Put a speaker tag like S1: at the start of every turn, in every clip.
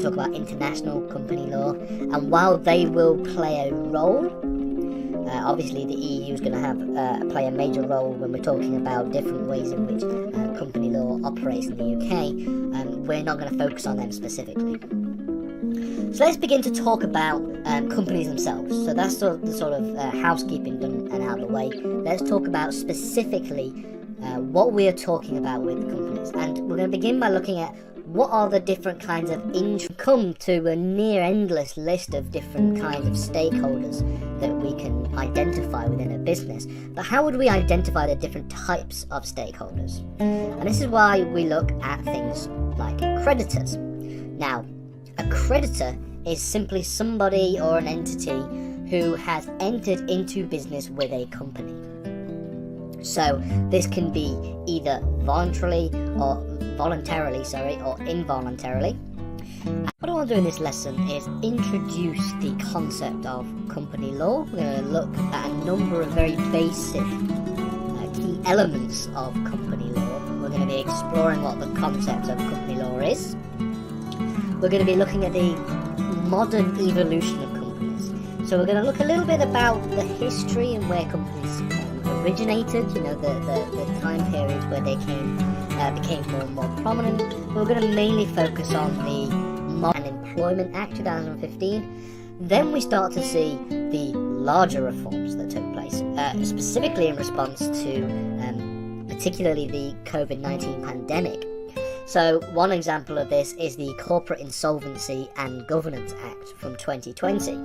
S1: talk about international company law, and while they will play a role, obviously the EU is going to have play a major role when we're talking about different ways in which company law operates in the UK, we're not going to focus on them specifically. So let's begin to talk about companies themselves. So that's the sort of housekeeping done and out of the way. Let's talk about specifically what we are talking about with companies, and we're going to begin by looking at what are the different kinds of come to a near endless list of different kinds of stakeholders that we can identify within a business. But how would we identify the different types of stakeholders? And this is why we look at things like creditors. Now, a creditor is simply somebody or an entity who has entered into business with a company. So this can be either voluntarily or involuntarily. What I want to do in this lesson is introduce the concept of company law. We're going to look at a number of very basic key elements of company law. We're going to be exploring what the concept of company law is. We're going to be looking at the modern evolution of companies. So we're going to look a little bit about the history and where companies originated, the time periods where they became more and more prominent. We're going to mainly focus on the Modern Employment Act 2015. Then we start to see the larger reforms that took place, specifically in response to particularly the COVID-19 pandemic. So one example of this is the Corporate Insolvency and Governance Act from 2020.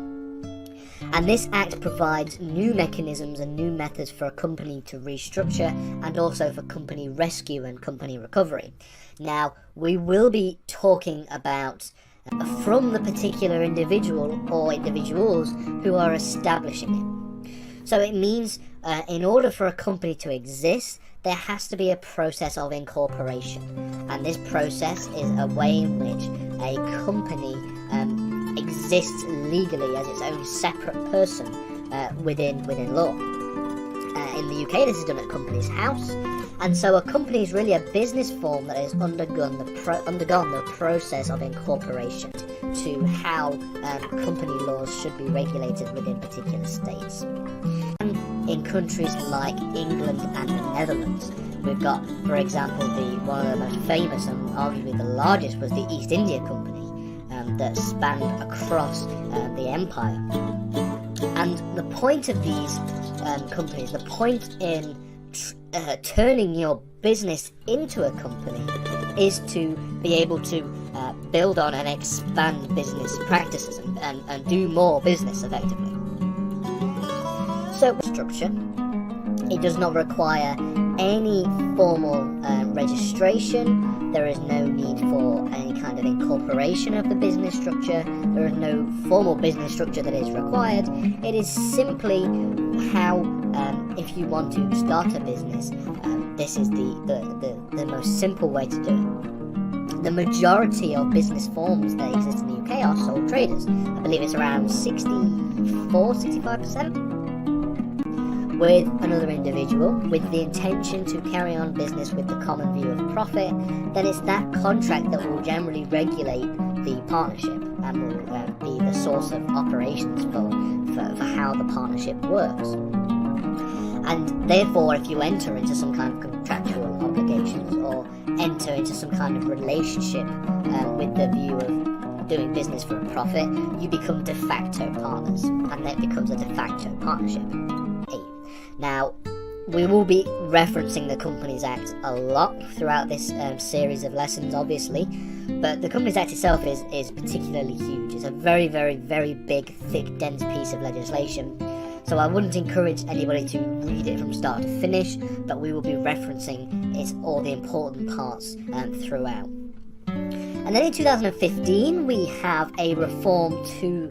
S1: And this act provides new mechanisms and new methods for a company to restructure, and also for company rescue and company recovery. Now, we will be talking about from the particular individual or individuals who are establishing it. So it means in order for a company to exist, there has to be a process of incorporation. And this process is a way in which a company exists legally as its own separate person within law. In the UK, this is done at Companies House, and so a company is really a business form that has undergone the process of incorporation to how company laws should be regulated within particular states. And in countries like England and the Netherlands, we've got, for example, one of the most famous and arguably the largest was the East India Company. That spanned across the empire. And the point of these companies, the point in turning your business into a company, is to be able to build on and expand business practices and do more business effectively. So structure, it does not require any formal registration. There is no need for any kind of incorporation of the business structure. There is no formal business structure that is required. It is simply how, if you want to start a business, this is the most simple way to do it. The majority of business forms that exist in the UK are sole traders. I believe it's around 65%. With another individual, with the intention to carry on business with the common view of profit, then it's that contract that will generally regulate the partnership and will be the source of operations for how the partnership works. And therefore, if you enter into some kind of contractual obligations or enter into some kind of relationship with the view of doing business for a profit, you become de facto partners, and that becomes a de facto partnership. Now, we will be referencing the Companies Act a lot throughout this series of lessons, obviously, but the Companies Act itself is particularly huge. It's a very, very, very big, thick, dense piece of legislation, so I wouldn't encourage anybody to read it from start to finish, but we will be referencing all the important parts throughout. And then in 2015, we have a reform to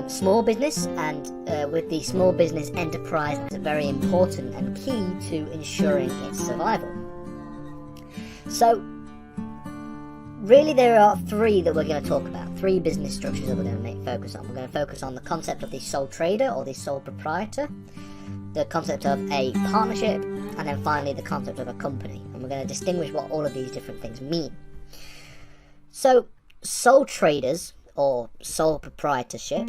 S1: small business, and with the small business enterprise, it's very important and key to ensuring its survival. So, really there are three that we're going to talk about, three business structures that we're going to focus on. We're going to focus on the concept of the sole trader or the sole proprietor, the concept of a partnership, and then finally the concept of a company. And we're going to distinguish what all of these different things mean. So, sole traders or sole proprietorship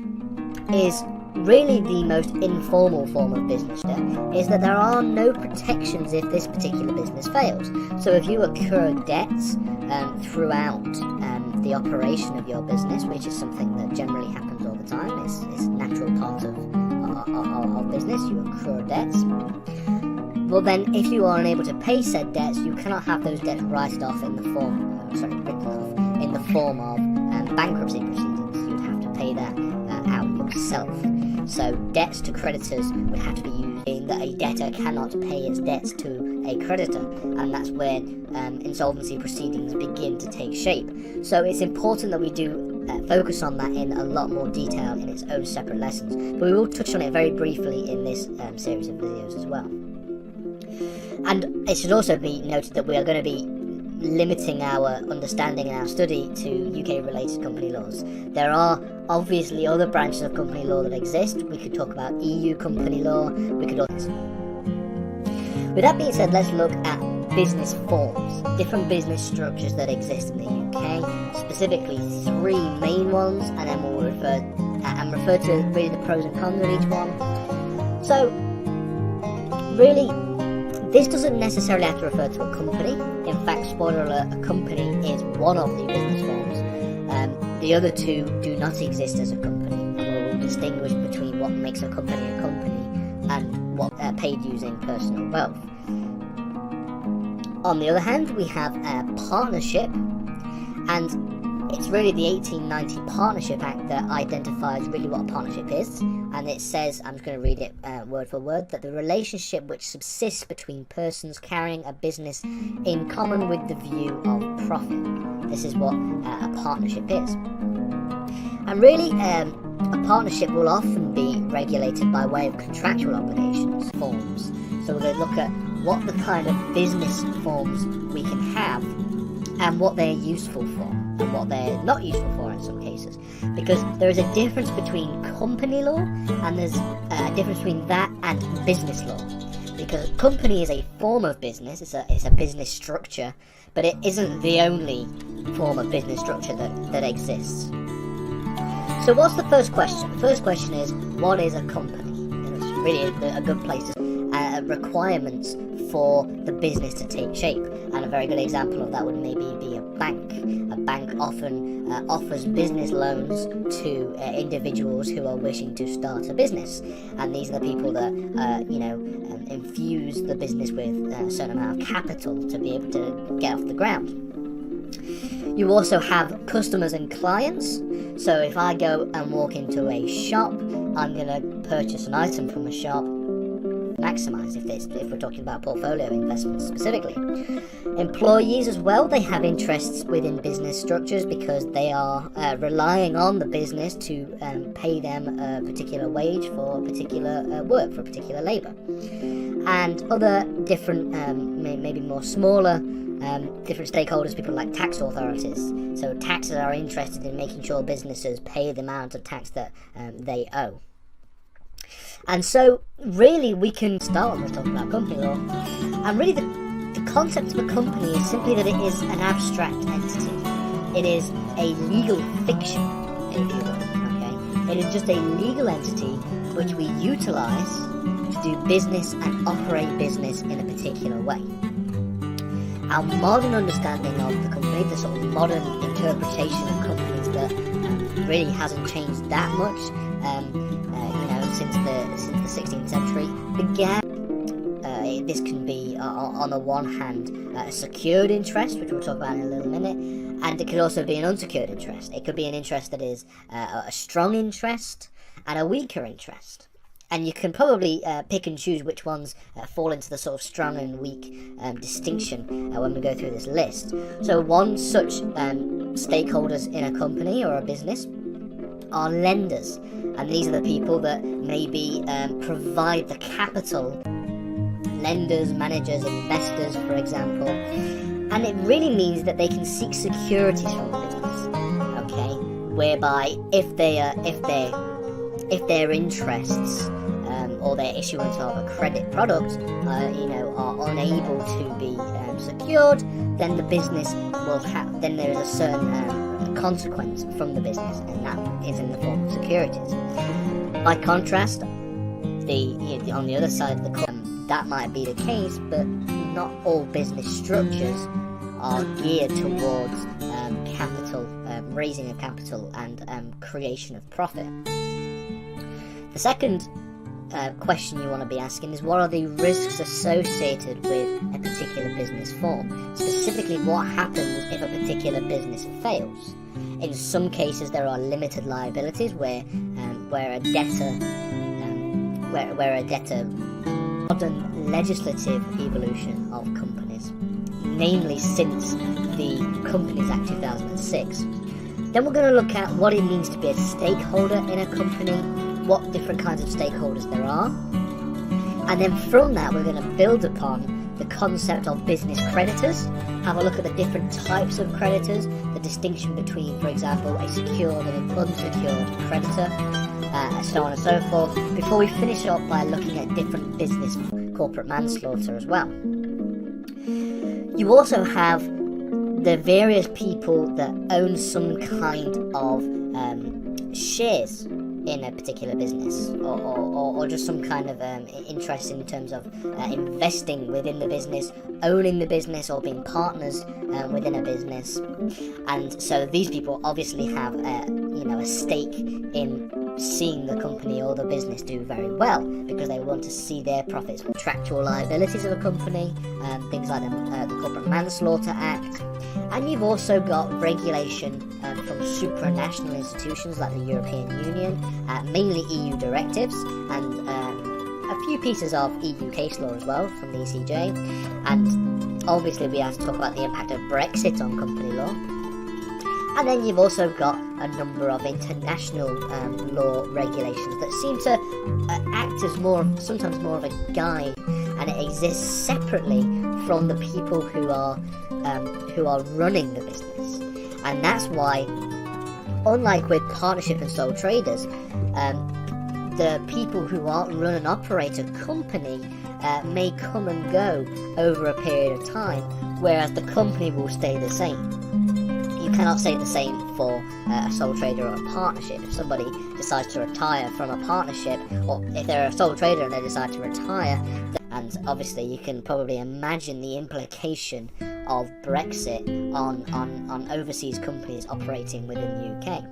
S1: is really the most informal form of business debt, is that there are no protections if this particular business fails. So if you accrue debts throughout the operation of your business, which is something that generally happens all the time, it's a natural part of business, you accrue debts. Well then, if you are unable to pay said debts, you cannot have those debts written off in the form of bankruptcy proceedings. You'd have to pay that out yourself. So debts to creditors would have to be used in that a debtor cannot pay its debts to a creditor, and that's where insolvency proceedings begin to take shape. So it's important that we do focus on that in a lot more detail in its own separate lessons, but we will touch on it very briefly in this series of videos as well. And it should also be noted that we are going to be limiting our understanding and our study to UK related company laws. There are obviously other branches of company law that exist. We could talk about EU company law, we could also... With that being said, let's look at business forms, different business structures that exist in the UK, specifically 3 main ones, and then we'll refer to really the pros and cons of each one. So really, this doesn't necessarily have to refer to a company. In fact, spoiler alert, a company is one of the business forms. The other 2 do not exist as a company, and we'll distinguish between what makes a company and what paid using personal wealth. On the other hand, we have a partnership, and it's really the 1890 Partnership Act that identifies really what a partnership is, and it says, I'm just going to read it word for word, that the relationship which subsists between persons carrying a business in common with the view of profit. This is what a partnership is. And really, a partnership will often be regulated by way of contractual obligations, forms. So we're going to look at what the kind of business forms we can have and what they're useful for and what they're not useful for in some cases, because there is a difference between company law and there's a difference between that and business law, because a company is a form of business, it's a business structure, but it isn't the only form of business structure that exists. So what's the first question? The first question is, what is a company? And it's really a good place to requirements for the business to take shape, and a very good example of that would maybe be a bank. A bank often offers business loans to individuals who are wishing to start a business, and these are the people that infuse the business with a certain amount of capital to be able to get off the ground. You also have customers and clients. So if I go and walk into a shop, I'm going to purchase an item from a shop, maximize if we're talking about portfolio investments specifically. Employees as well, they have interests within business structures because they are relying on the business to pay them a particular wage for particular work, for particular labour. And other different, maybe more smaller, different stakeholders, people like tax authorities. So taxes are interested in making sure businesses pay the amount of tax that they owe. And so really we can start when we're talking about company law, and really the concept of a company is simply that it is an abstract entity. It is a legal fiction, if you will, okay? It is just a legal entity which we utilize to do business and operate business in a particular way. Our modern understanding of the company, the sort of modern interpretation of companies that really hasn't changed that much, since the 16th century began. This can be, on the one hand, a secured interest, which we'll talk about in a little minute, and it could also be an unsecured interest. It could be an interest that is a strong interest and a weaker interest. And you can probably pick and choose which ones fall into the sort of strong and weak distinction when we go through this list. So one such stakeholders in a company or a business are lenders, and these are the people that maybe provide the capital, lenders, managers, investors, for example, and it really means that they can seek securities from the business, okay, whereby if their interests or their issuance of a credit product are unable to be secured, then the business will have, then there is a certain consequence from the business, and that is in the form of securities. By contrast, on the other side of the coin, that might be the case, but not all business structures are geared towards capital, raising of capital and creation of profit. The second question you want to be asking is, what are the risks associated with a particular business form? Specifically, what happens if a particular business fails? In some cases, there are limited liabilities where a debtor, modern legislative evolution of companies, namely since the Companies Act 2006. Then we're going to look at what it means to be a stakeholder in a company, what different kinds of stakeholders there are, and then from that we're going to build upon the concept of business creditors, have a look at the different types of creditors, the distinction between, for example, a secured and an unsecured creditor, so on and so forth, before we finish up by looking at different business corporate manslaughter as well. You also have the various people that own some kind of shares in a particular business, or just some kind of interest in terms of investing within the business, owning the business, or being partners within a business. And so these people obviously have a stake in seeing the company or the business do very well, because they want to see their profits. Contractual liabilities of a company, things like the Corporate Manslaughter Act. And you've also got regulation from supranational institutions like the European Union, mainly EU directives, and a few pieces of EU case law as well from the ECJ. And obviously we have to talk about the impact of Brexit on company law. And then you've also got a number of international law regulations that seem to act as sometimes more of a guide, and it exists separately from the people who are running the business. And that's why, unlike with partnership and sole traders, the people who run and operate a company may come and go over a period of time, whereas the company will stay the same. You cannot say the same for a sole trader or a partnership. If somebody decides to retire from a partnership, or if they're a sole trader and they decide to retire, and obviously you can probably imagine the implication of Brexit on overseas companies operating within the UK.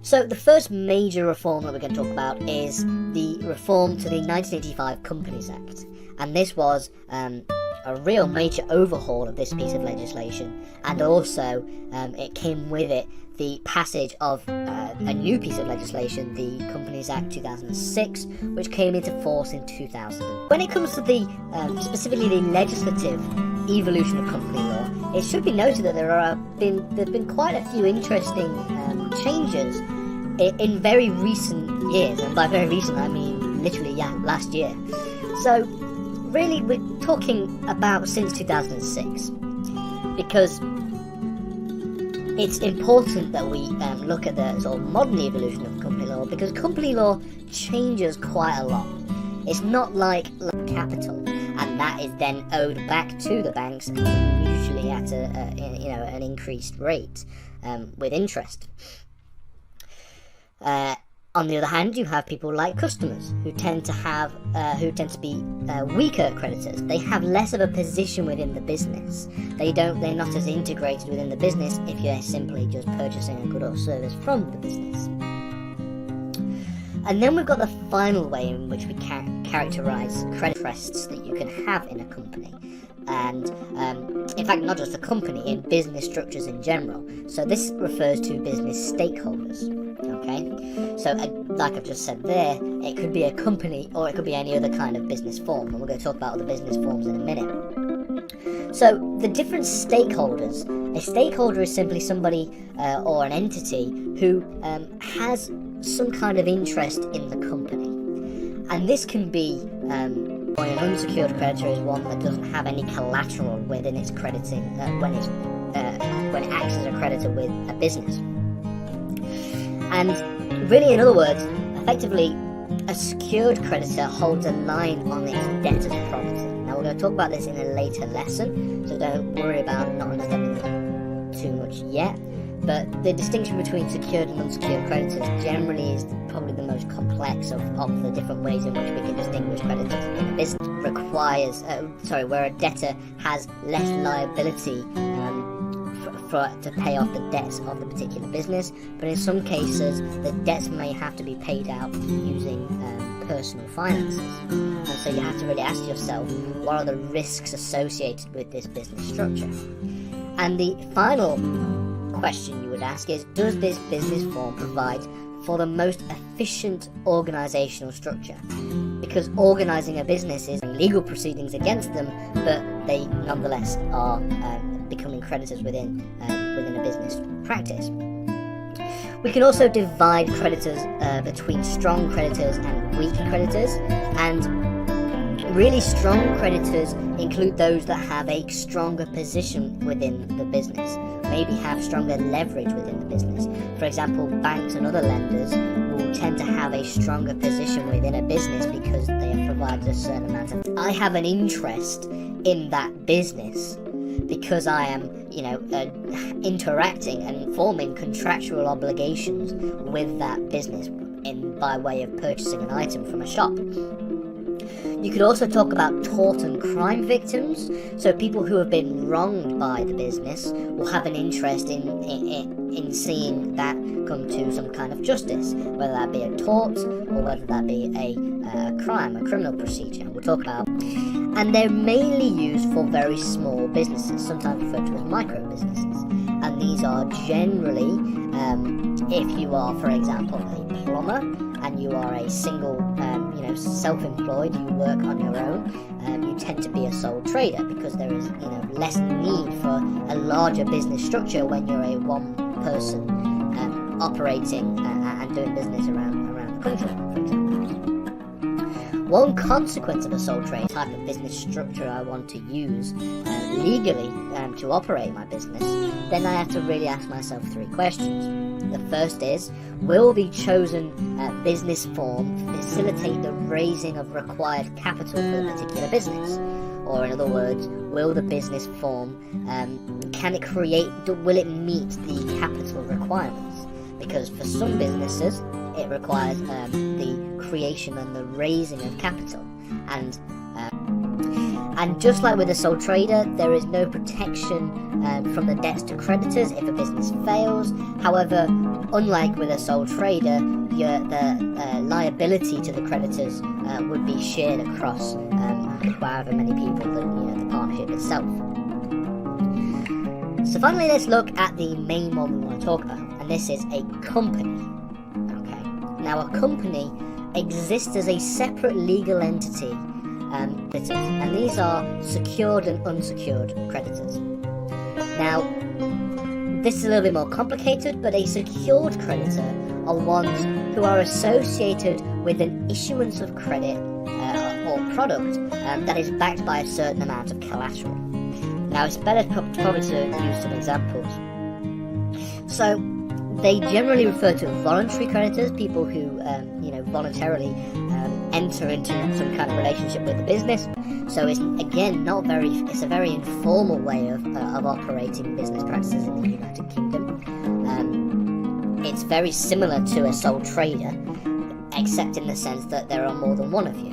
S1: So the first major reform that we're going to talk about is the reform to the 1985 Companies Act, and this was a real major overhaul of this piece of legislation, and also it came with it the passage of a new piece of legislation, the Companies Act 2006, which came into force in 2000. When it comes to the specifically the legislative evolution of company law, it should be noted that there have been quite a few interesting changes in very recent years, and by very recent I mean literally last year. So really we're talking about since 2006, because it's important that we look at the sort of modern evolution of company law, because company law changes quite a lot. It's not like capital, and that is then owed back to the banks, usually at an increased rate with interest. On the other hand, you have people like customers who tend to be weaker creditors. They have less of a position within the business. They're not as integrated within the business if you're simply just purchasing a good or service from the business. And then we've got the final way in which we characterize credit interests that you can have in a company. And in fact, not just a company, in business structures in general. So this refers to business stakeholders. Okay, so like I've just said there, it could be a company or it could be any other kind of business form, and we're going to talk about other business forms in a minute. So the different stakeholders, a stakeholder is simply somebody or an entity who has some kind of interest in the company, and this can be an unsecured creditor is one that doesn't have any collateral within its crediting when it acts as a creditor with a business. And really, in other words, effectively, a secured creditor holds a line on its debtor's property. Now, we're going to talk about this in a later lesson, so don't worry about not understanding too much yet. But the distinction between secured and unsecured creditors generally is probably the most complex of the different ways in which we can distinguish creditors in a business. Requires, where a debtor has less liability to pay off the debts of the particular business, but in some cases the debts may have to be paid out using personal finances. And so you have to really ask yourself, what are the risks associated with this business structure? And the final question you would ask is, does this business form provide for the most efficient organizational structure? Because organizing a business is legal proceedings against them, but they nonetheless are becoming creditors within a business practice. We can also divide creditors between strong creditors and weak creditors, and really strong creditors include those that have a stronger position within the business, maybe have stronger leverage within the business. For example, banks and other lenders will tend to have a stronger position within a business because they have provided a certain amount of... I have an interest in that business because I am, interacting and forming contractual obligations with that business by way of purchasing an item from a shop. You could also talk about tort and crime victims. So people who have been wronged by the business will have an interest in seeing that come to some kind of justice, whether that be a tort or whether that be a crime, a criminal procedure. We'll talk about. And they're mainly used for very small businesses, sometimes referred to as micro businesses. And these are generally, if you are, for example, a plumber, and you are a single, self-employed, you work on your own, you tend to be a sole trader because there is, less need for a larger business structure when you're a one-person operating and doing business around the country, for example. One consequence of a sole trader type of business structure I want to use legally to operate my business, then I have to really ask myself three questions. The first is, will the chosen business form facilitate the raising of required capital for the particular business? Or in other words, will the business form, will it meet the capital requirements? Because for some businesses, it requires the creation and the raising of capital. And just like with a sole trader, there is no protection from the debts to creditors if a business fails. However, unlike with a sole trader, the liability to the creditors would be shared across however many people, the partnership itself. So finally, let's look at the main one we want to talk about, and this is a company. Okay. Now, a company exists as a separate legal entity, and these are secured and unsecured creditors. Now, this is a little bit more complicated, but a secured creditor are ones who are associated with an issuance of credit or product that is backed by a certain amount of collateral. Now, it's better probably to use some examples. So, they generally refer to voluntary creditors, people who, voluntarily enter into some kind of relationship with the business. So it's, again, it's a very informal way of operating business practices in the United Kingdom. It's very similar to a sole trader, except in the sense that there are more than one of you.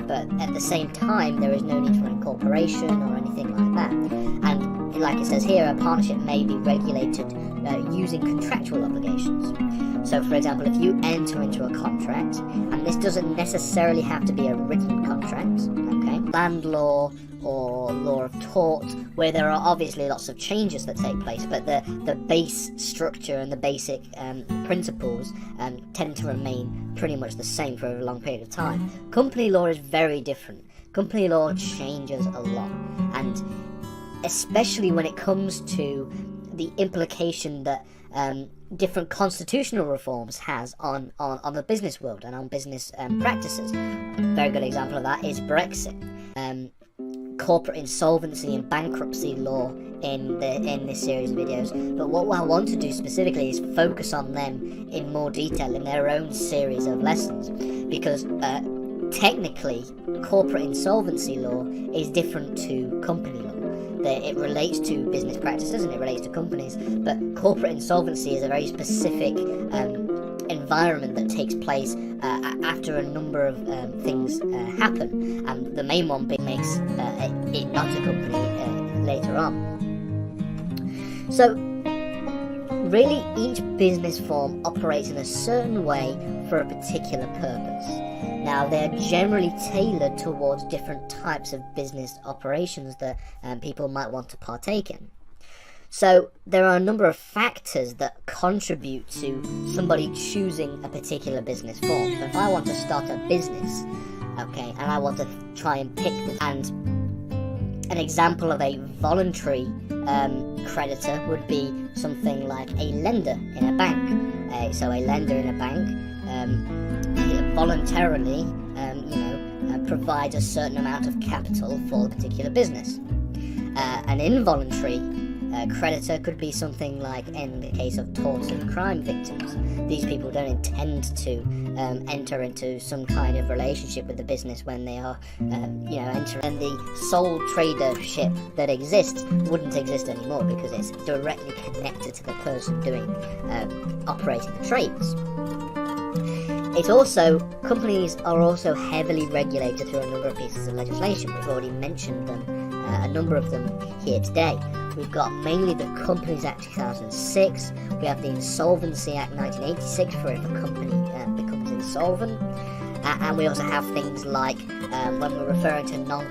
S1: But at the same time, there is no need for incorporation or anything like that. And like it says here, a partnership may be regulated using contractual obligations. So, for example, if you enter into a contract, and this doesn't necessarily have to be a written contract, okay, land law or law of tort, where there are obviously lots of changes that take place, but the base structure and the basic principles tend to remain pretty much the same for a long period of time. Company law is very different. Company law changes a lot, and especially when it comes to the implication that different constitutional reforms has on the business world and on business practices. A very good example of that is Brexit. Corporate insolvency and bankruptcy law in this series of videos, but what I want to do specifically is focus on them in more detail in their own series of lessons, because technically corporate insolvency law is different to company law. It relates to business practices and it relates to companies, but corporate insolvency is a very specific environment that takes place after a number of things happen, and the main one makes it not a company later on. So really, each business form operates in a certain way for a particular purpose. Now, they're generally tailored towards different types of business operations that people might want to partake in. So there are a number of factors that contribute to somebody choosing a particular business form. So if I want to start a business, okay, and I want to try and pick this, and an example of a voluntary creditor would be something like a lender in a bank. So a lender in a bank voluntarily, provides a certain amount of capital for a particular business. An involuntary creditor could be something like, in the case of torts and crime victims, these people don't intend to enter into some kind of relationship with the business when they are entering, and the sole tradership that exists wouldn't exist anymore because it's directly connected to the person operating the trades. Companies are also heavily regulated through a number of pieces of legislation. We've already mentioned them, a number of them here today. We've got mainly the Companies Act 2006, we have the Insolvency Act 1986 for if a company becomes insolvent, and we also have things like when we're referring to non